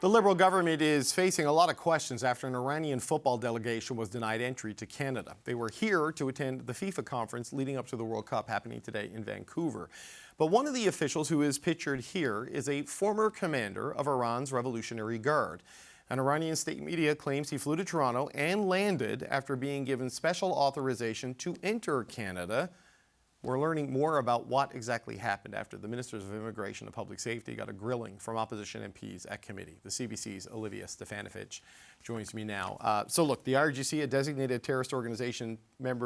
The Liberal government is facing a lot of questions after an Iranian football delegation was denied entry to Canada. They were here to attend the FIFA conference leading up to the World Cup happening today in Vancouver. But one of the officials who is pictured here is a former commander of Iran's Revolutionary Guard. An Iranian state media claims he flew to Toronto and landed after being given special authorization to enter Canada. We're learning more about what exactly happened after the Ministers of Immigration and Public Safety got a grilling from opposition MPs at committee. The CBC's Olivia Stefanovich joins me now. So look, the IRGC, a designated terrorist organization,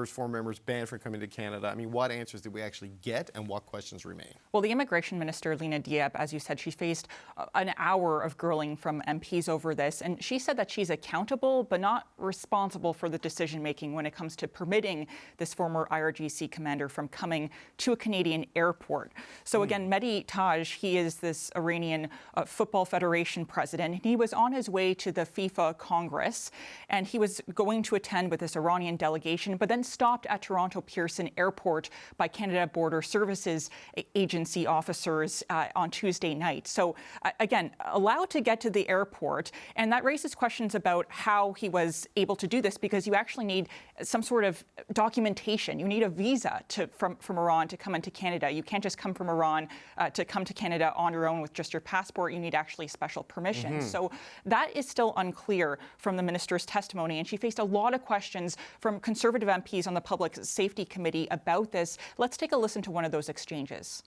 former members banned from coming to Canada. I mean, what answers did we actually get and what questions remain? Well, the immigration minister, Lina Diab, as you said, she faced an hour of grilling from MPs over this. And she said that she's accountable but not responsible for the decision-making when it comes to permitting this former IRGC commander from coming to a Canadian airport. So again, Mehdi Taj, he is this Iranian Football Federation president. He was on his way to the FIFA Congress, and he was going to attend with this Iranian delegation, but then stopped at Toronto Pearson Airport by Canada Border Services Agency officers on Tuesday night. So again, allowed to get to the airport, and that raises questions about how he was able to do this, because you actually need some sort of documentation. You need a visa from Iran to come into Canada. You can't just come from Iran to come to Canada on your own with just your passport. You need actually special permission. So that is still unclear from the minister's testimony, and she faced a lot of questions from Conservative MPs on the Public Safety Committee about this. Let's take a listen to one of those exchanges.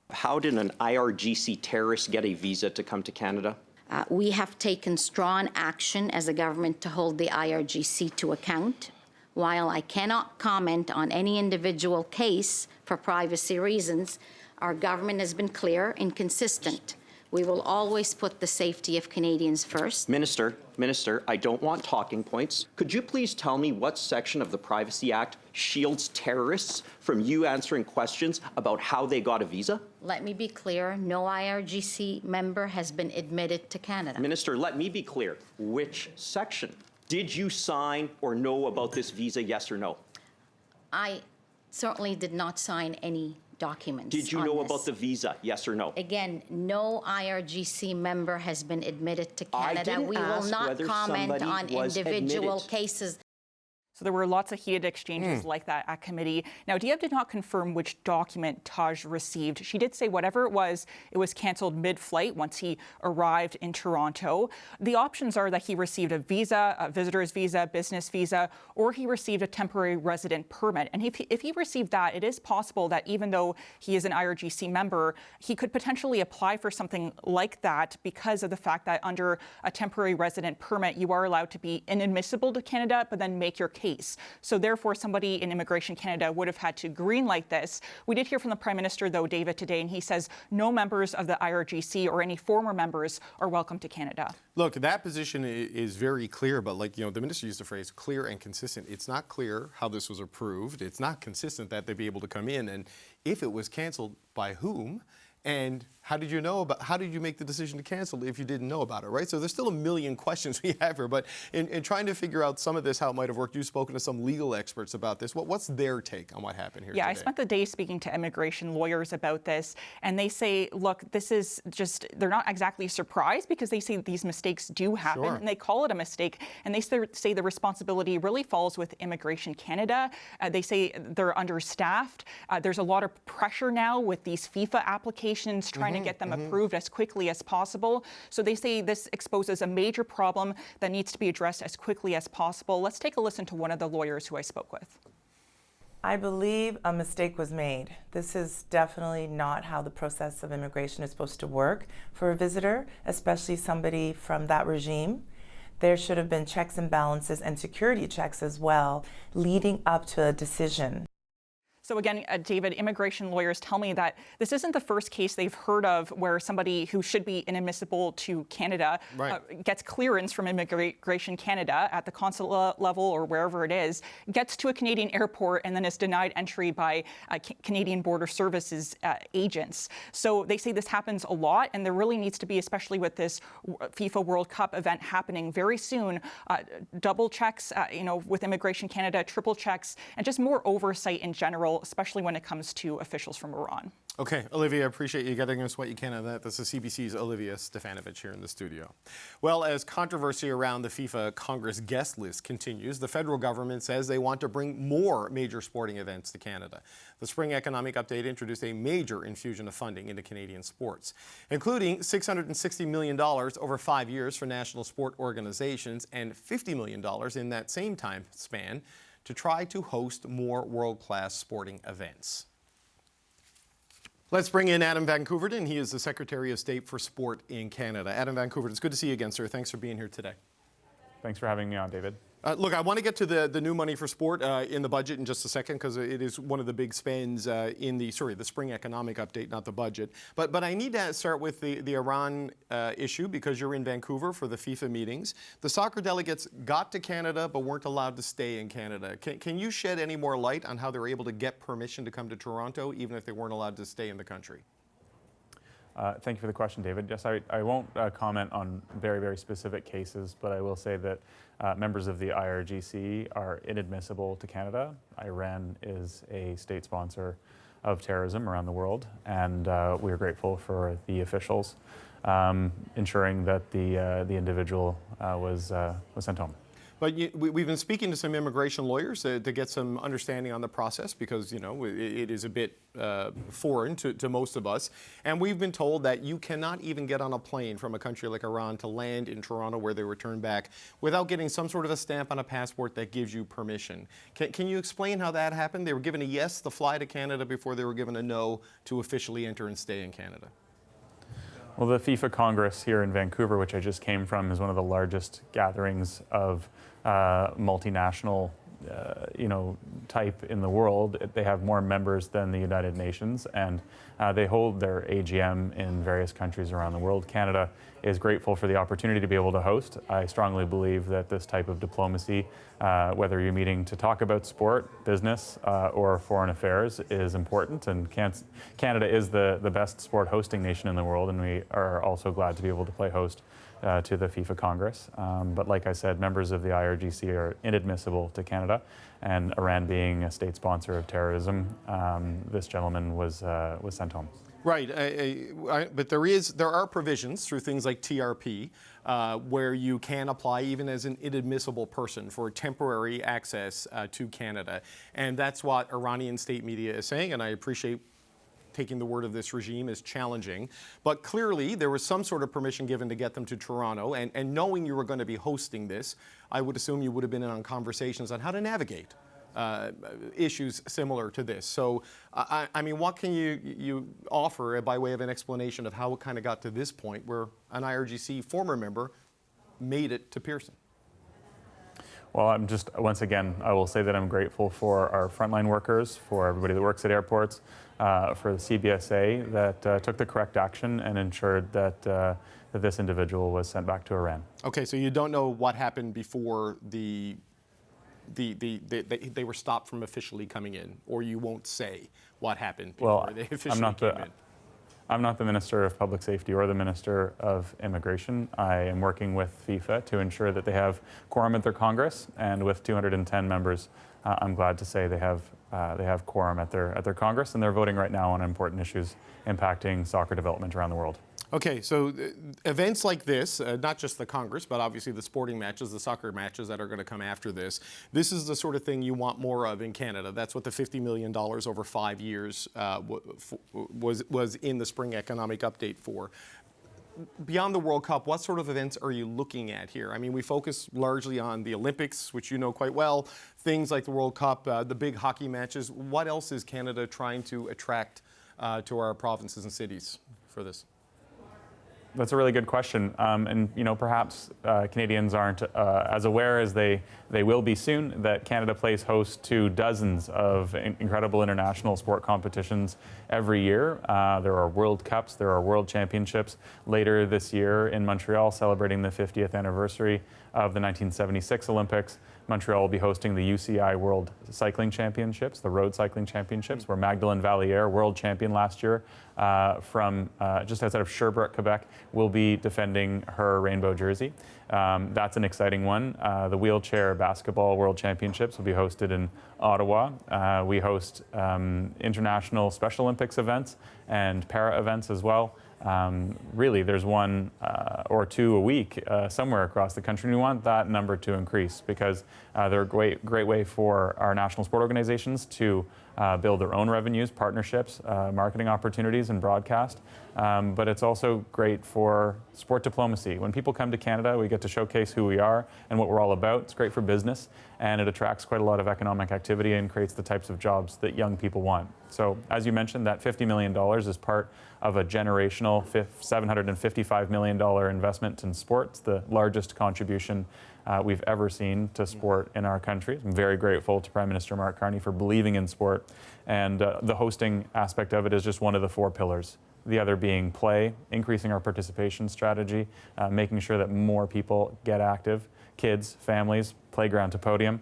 How did an IRGC terrorist get a visa to come to Canada? We have taken strong action as a government to hold the IRGC to account. While I cannot comment on any individual case for privacy reasons, our government has been clear and consistent. We will always put the safety of Canadians first. Minister, I don't want talking points. Could you please tell me what section of the Privacy Act shields terrorists from you answering questions about how they got a visa? Let me be clear, no IRGC member has been admitted to Canada. Minister, let me be clear. Which section? Did you sign or know about this visa, yes or no? I certainly did not sign any documents. Did you know about the visa, yes or no? Again, no IRGC member has been admitted to Canada. I didn't We will not comment on individual cases. So there were lots of heated exchanges like that at committee. Now, Diab did not confirm which document Taj received. She did say whatever it was canceled mid-flight once he arrived in Toronto. The options are that he received a visa, a visitor's visa, business visa, or he received a temporary resident permit. And if he received that, it is possible that even though he is an IRGC member, he could potentially apply for something like that because of the fact that under a temporary resident permit, you are allowed to be inadmissible to Canada, but then make your case. So therefore, somebody in Immigration Canada would have had to greenlight this. We did hear from the Prime Minister, though, David, today, and he says no members of the IRGC or any former members are welcome to Canada. Look, that position is very clear, but the minister used the phrase clear and consistent. It's not clear how this was approved. It's not consistent that they'd be able to come in. And if it was canceled, by whom? And how did you make the decision to cancel if you didn't know about it, right? So there's still a million questions we have here, but in trying to figure out some of this, how it might have worked, you've spoken to some legal experts about this. What's their take on what happened here today? I spent the day speaking to immigration lawyers about this, and they say, look, this is just, they're not exactly surprised because they say these mistakes do happen, and they call it a mistake, and they say the responsibility really falls with Immigration Canada. They say they're understaffed. There's a lot of pressure now with these FIFA applications trying to get them approved as quickly as possible. So they say this exposes a major problem that needs to be addressed as quickly as possible. Let's take a listen to one of the lawyers who I spoke with. I believe a mistake was made. This is definitely not how the process of immigration is supposed to work for a visitor, especially somebody from that regime. There should have been checks and balances and security checks as well leading up to a decision. So again, David, immigration lawyers tell me that this isn't the first case they've heard of where somebody who should be inadmissible to Canada gets clearance from Immigration Canada at the consulate level or wherever it is, gets to a Canadian airport and then is denied entry by Canadian Border Services agents. So they say this happens a lot, and there really needs to be, especially with this FIFA World Cup event happening very soon, double checks, with Immigration Canada, triple checks, and just more oversight in general, especially when it comes to officials from Iran. Okay, Olivia, I appreciate you getting us what you can on that. This is CBC's Olivia Stefanovic here in the studio. Well, as controversy around the FIFA Congress guest list continues, the federal government says they want to bring more major sporting events to Canada. The Spring Economic Update introduced a major infusion of funding into Canadian sports, including $660 million over 5 years for national sport organizations and $50 million in that same time span to try to host more world-class sporting events. Let's bring in Adam van Koeverden. He is the Secretary of State for Sport in Canada. Adam van Koeverden, it's good to see you again, sir. Thanks for being here today. Thanks for having me on, David. Look, I want to get to the new money for sport in the budget in just a second, because it is one of the big spends in the Spring Economic Update, not the budget. But I need to start with the Iran issue, because you're in Vancouver for the FIFA meetings. The soccer delegates got to Canada but weren't allowed to stay in Canada. Can you shed any more light on how they were able to get permission to come to Toronto, even if they weren't allowed to stay in the country? Thank you for the question, David. Yes, I won't comment on very, very specific cases, but I will say that members of the IRGC are inadmissible to Canada. Iran is a state sponsor of terrorism around the world, and we are grateful for the officials ensuring that the individual was sent home. But we've been speaking to some immigration lawyers to get some understanding on the process, because, you know, it is a bit foreign to most of us. And we've been told that you cannot even get on a plane from a country like Iran to land in Toronto, where they return back, without getting some sort of a stamp on a passport that gives you permission. Can you explain how that happened? They were given a yes to fly to Canada before they were given a no to officially enter and stay in Canada. Well, the FIFA Congress here in Vancouver, which I just came from, is one of the largest gatherings of multinational type in the world. They have more members than the United Nations, and they hold their AGM in various countries around the world. Canada is grateful for the opportunity to be able to host. I strongly believe that this type of diplomacy, whether you're meeting to talk about sport, business, or foreign affairs, is important. And Canada is the best sport hosting nation in the world, and we are also glad to be able to play host to the FIFA Congress. But like I said, members of the IRGC are inadmissible to Canada, and Iran being a state sponsor of terrorism, this gentleman was sent home. Right, but there are provisions through things like TRP where you can apply even as an inadmissible person for temporary access to Canada. And that's what Iranian state media is saying, and I appreciate taking the word of this regime is challenging. But clearly, there was some sort of permission given to get them to Toronto, and knowing you were going to be hosting this, I would assume you would have been in on conversations on how to navigate issues similar to this. So, I mean, what can you offer by way of an explanation of how it kind of got to this point where an IRGC former member made it to Pearson? Well, once again, I will say that I'm grateful for our frontline workers, for everybody that works at airports, for the CBSA that took the correct action and ensured that this individual was sent back to Iran. Okay, so you don't know what happened before they were stopped from officially coming in, or you won't say what happened before they officially came in? I'm not the Minister of Public Safety or the Minister of Immigration. I am working with FIFA to ensure that they have quorum at their Congress, and with 210 members, I'm glad to say they have quorum at their Congress, and they're voting right now on important issues impacting soccer development around the world. Okay, so events like this, not just the Congress, but obviously the sporting matches, the soccer matches that are going to come after this is the sort of thing you want more of in Canada. That's what the $50 million over 5 years was in the Spring Economic Update for. Beyond the World Cup, what sort of events are you looking at here? I mean, we focus largely on the Olympics, which you know quite well, things like the World Cup, the big hockey matches. What else is Canada trying to attract to our provinces and cities for this? That's a really good question, and perhaps Canadians aren't as aware as they will be soon that Canada plays host to dozens of incredible international sport competitions every year. There are World Cups, there are World Championships later this year in Montreal, celebrating the 50th anniversary of the 1976 Olympics. Montreal will be hosting the UCI World Cycling Championships, the Road Cycling Championships, where Magdalene Valliere, world champion last year from just outside of Sherbrooke, Quebec, will be defending her rainbow jersey. That's an exciting one. The Wheelchair Basketball World Championships will be hosted in Ottawa. We host international Special Olympics events and para events as well. Really, there's one or two a week somewhere across the country. And we want that number to increase because they're a great way for our national sport organizations to build their own revenues, partnerships, marketing opportunities, and broadcast. But it's also great for sport diplomacy. When people come to Canada, we get to showcase who we are and what we're all about. It's great for business, and it attracts quite a lot of economic activity and creates the types of jobs that young people want. So, as you mentioned, that $50 million is part of a generational $755 million investment in sports, the largest contribution we've ever seen to sport in our country. I'm very grateful to Prime Minister Mark Carney for believing in sport. And the hosting aspect of it is just one of the four pillars. The other being play, increasing our participation strategy, making sure that more people get active, kids, families, playground to podium.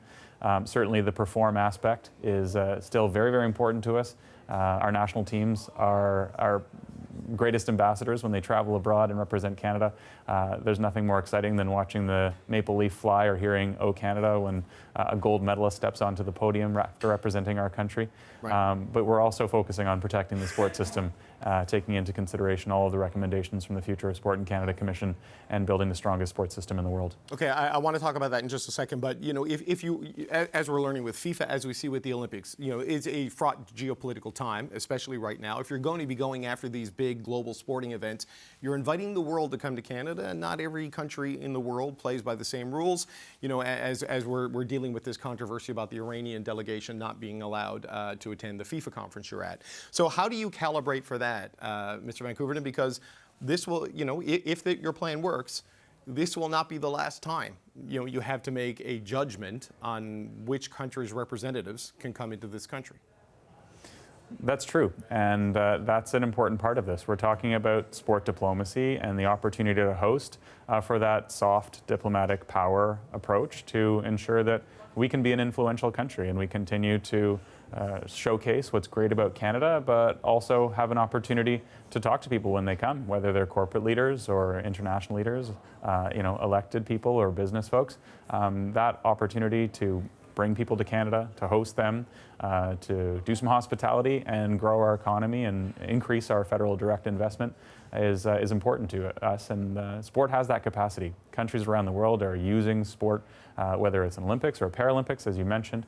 Certainly the perform aspect is still very, very important to us. Our national teams are our greatest ambassadors when they travel abroad and represent Canada. There's nothing more exciting than watching the maple leaf fly or hearing "O Canada" when a gold medalist steps onto the podium after representing our country. Right. But we're also focusing on protecting the sports system, taking into consideration all of the recommendations from the Future of Sport in Canada Commission and building the strongest sports system in the world. Okay, I want to talk about that in just a second, but you know, if you, as we're learning with FIFA, as we see with the Olympics, you know, it's a fraught geopolitical time, especially right now. If you're going to be going after these big global sporting events, you're inviting the world to come to Canada, and not every country in the world plays by the same rules. You know, as we're dealing with this controversy about the Iranian delegation not being allowed to attend the FIFA conference you're at. So how do you calibrate for that, Mr. van Koeverden? Because this will, you know, if your plan works, this will not be the last time. You know, you have to make a judgment on which country's representatives can come into this country. That's true, and that's an important part of this. We're talking about sport diplomacy and the opportunity to host for that soft diplomatic power approach to ensure that we can be an influential country and we continue to showcase what's great about Canada, but also have an opportunity to talk to people when they come, whether they're corporate leaders or international leaders, you know, elected people or business folks. That opportunity to bring people to Canada, to host them, to do some hospitality and grow our economy and increase our federal direct investment is important to us. And sport has that capacity. Countries around the world are using sport, whether it's an Olympics or a Paralympics, as you mentioned,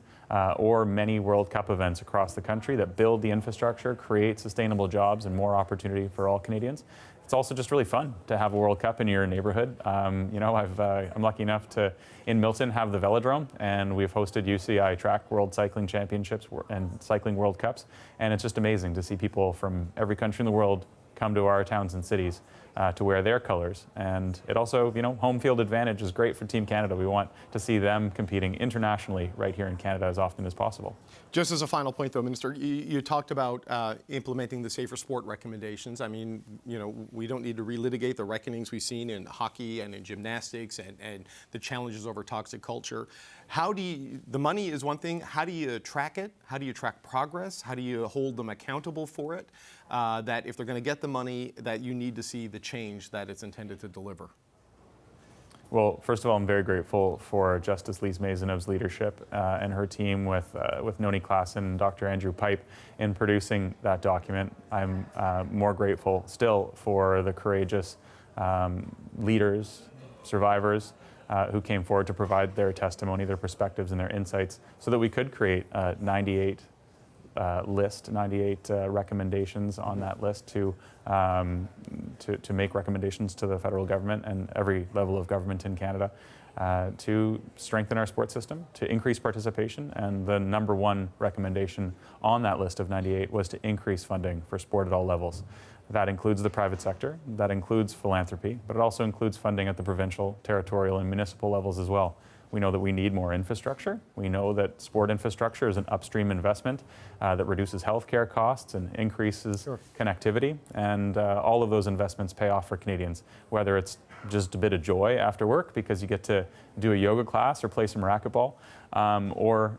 or many World Cup events across the country that build the infrastructure, create sustainable jobs and more opportunity for all Canadians. It's also just really fun to have a World Cup in your neighborhood. You know, I'm lucky enough to, in Milton, have the Velodrome, and we've hosted UCI Track World Cycling Championships and Cycling World Cups, and it's just amazing to see people from every country in the world come to our towns and cities to wear their colors. And it also, you know, home field advantage is great for Team Canada. We want to see them competing internationally right here in Canada as often as possible. Just as a final point, though, Minister, you talked about implementing the Safer Sport recommendations. I mean, you know, we don't need to relitigate the reckonings we've seen in hockey and in gymnastics and the challenges over toxic culture. How do you, the money is one thing, how do you track it? How do you track progress? How do you hold them accountable for it? That if they're going to get the money, that you need to see the change that it's intended to deliver? Well, first of all, I'm very grateful for Justice Lise Maisonneuve's leadership and her team with Noni Klassen and Dr. Andrew Pipe in producing that document. I'm more grateful still for the courageous leaders, survivors, who came forward to provide their testimony, their perspectives, and their insights so that we could create 98 recommendations on that list to make recommendations to the federal government and every level of government in Canada to strengthen our sports system, to increase participation. And the number one recommendation on that list of 98 was to increase funding for sport at all levels. That includes the private sector, that includes philanthropy, but it also includes funding at the provincial, territorial, and municipal levels as well. We know that we need more infrastructure. We know that sport infrastructure is an upstream investment that reduces healthcare costs and increases connectivity. And all of those investments pay off for Canadians, whether it's just a bit of joy after work because you get to do a yoga class or play some racquetball, or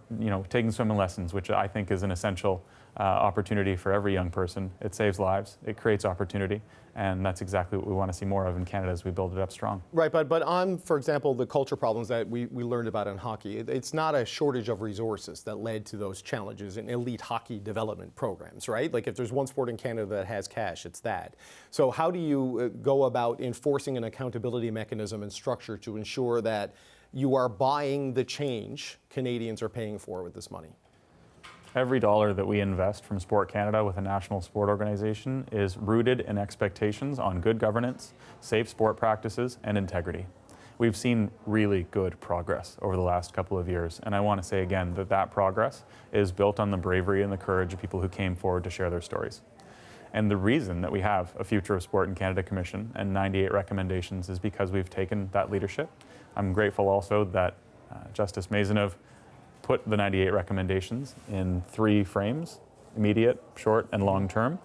taking swimming lessons, which I think is an essential opportunity for every young person. It saves lives, it creates opportunity, and that's exactly what we want to see more of in Canada as we build it up strong. Right, but on, for example, the culture problems that we learned about in hockey, it's not a shortage of resources that led to those challenges in elite hockey development programs, right? Like if there's one sport in Canada that has cash, it's that. So how do you go about enforcing an accountability mechanism and structure to ensure that you are buying the change Canadians are paying for with this money? Every dollar that we invest from Sport Canada with a national sport organization is rooted in expectations on good governance, safe sport practices, and integrity. We've seen really good progress over the last couple of years, and I want to say again that that progress is built on the bravery and the courage of people who came forward to share their stories. And the reason that we have a Future of Sport in Canada Commission and 98 recommendations is because we've taken that leadership. I'm grateful also that Justice Maisonneuve put the 98 recommendations in 3 frames: immediate, short, and long term.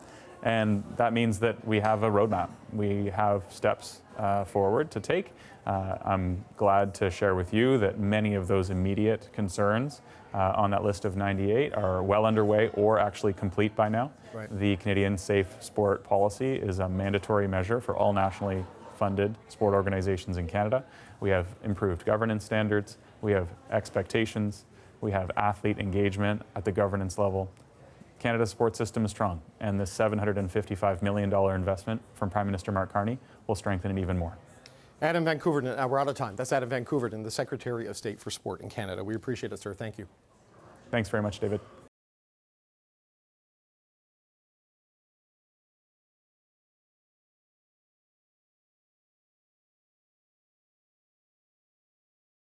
And that means that we have a roadmap. We have steps forward to take. I'm glad to share with you that many of those immediate concerns on that list of 98 are well underway or actually complete by now. Right. The Canadian Safe Sport Policy is a mandatory measure for all nationally funded sport organizations in Canada. We have improved governance standards. We have expectations. We have athlete engagement at the governance level. Canada's sports system is strong, and this $755 million investment from Prime Minister Mark Carney will strengthen it even more. Adam van Koeverden, we're out of time. That's Adam van Koeverden, the Secretary of State for Sport in Canada. We appreciate it, sir. Thank you. Thanks very much, David.